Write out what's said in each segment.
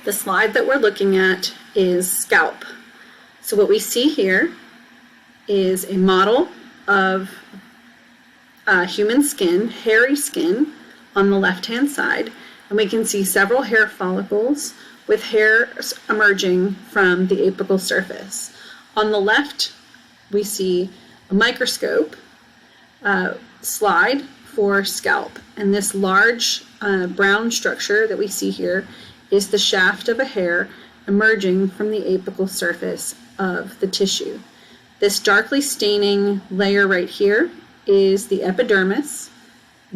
The slide that we're looking at is scalp. So what we see here is a model of human skin, hairy skin on the left-hand side, and we can see several hair follicles with hair emerging from the apical surface. On the left, we see a microscope slide for scalp, and this large brown structure that we see here is the shaft of a hair emerging from the apical surface of the tissue. This darkly staining layer right here is the epidermis.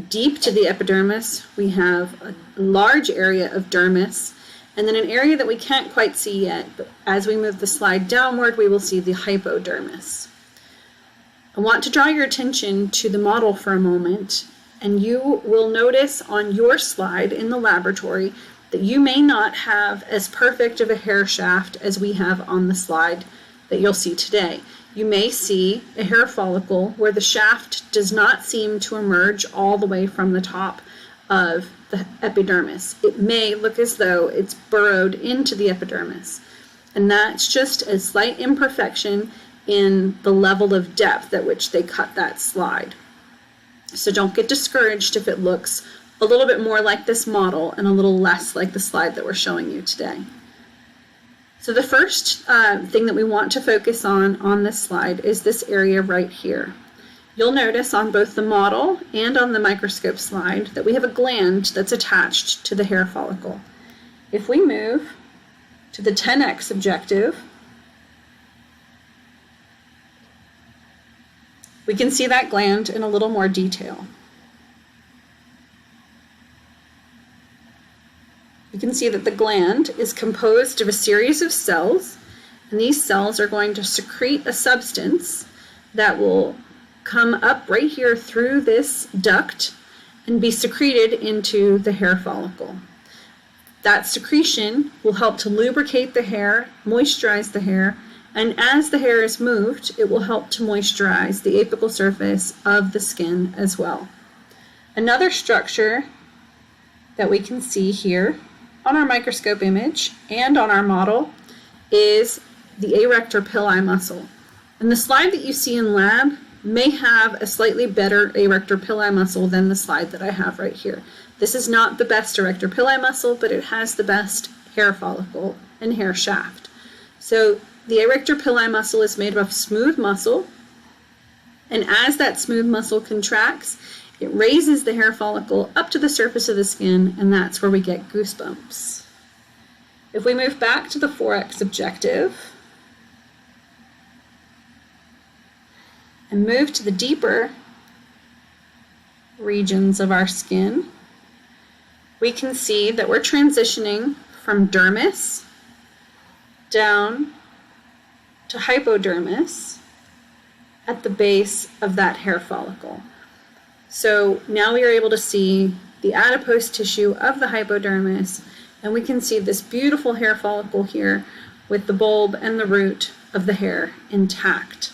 Deep to the epidermis, we have a large area of dermis, and then an area that we can't quite see yet, but as we move the slide downward, we will see the hypodermis. I want to draw your attention to the model for a moment, and you will notice on your slide in the laboratory that you may not have as perfect of a hair shaft as we have on the slide that you'll see today. You may see a hair follicle where the shaft does not seem to emerge all the way from the top of the epidermis. It may look as though it's burrowed into the epidermis, and that's just a slight imperfection in the level of depth at which they cut that slide. So don't get discouraged if it looks a little bit more like this model and a little less like the slide that we're showing you today. So the first thing that we want to focus on this slide is this area right here. You'll notice on both the model and on the microscope slide that we have a gland that's attached to the hair follicle. If we move to the 10x objective, we can see that gland in a little more detail. You can see that the gland is composed of a series of cells, and these cells are going to secrete a substance that will come up right here through this duct and be secreted into the hair follicle. That secretion will help to lubricate the hair, moisturize the hair, and as the hair is moved, it will help to moisturize the apical surface of the skin as well. Another structure that we can see here on our microscope image and on our model is the arrector pili muscle. And the slide that you see in lab may have a slightly better arrector pili muscle than the slide that I have right here. This is not the best arrector pili muscle, but it has the best hair follicle and hair shaft. So the arrector pili muscle is made of smooth muscle, and as that smooth muscle contracts, it raises the hair follicle up to the surface of the skin, and that's where we get goosebumps. If we move back to the 4x objective and move to the deeper regions of our skin, we can see that we're transitioning from dermis down to hypodermis at the base of that hair follicle. So now we are able to see the adipose tissue of the hypodermis, and we can see this beautiful hair follicle here with the bulb and the root of the hair intact.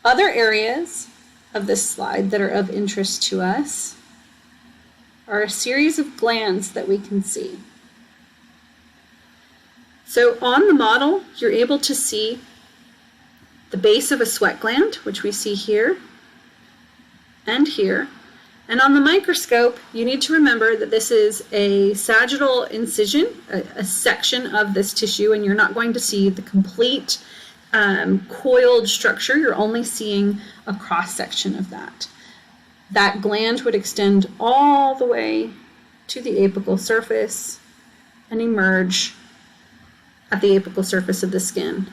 Other areas of this slide that are of interest to us are a series of glands that we can see. So on the model, you're able to see the base of a sweat gland, which we see here and here. And on the microscope, you need to remember that this is a sagittal incision, a section of this tissue, and you're not going to see the complete coiled structure. You're only seeing a cross-section of that. That gland would extend all the way to the apical surface and emerge at the apical surface of the skin.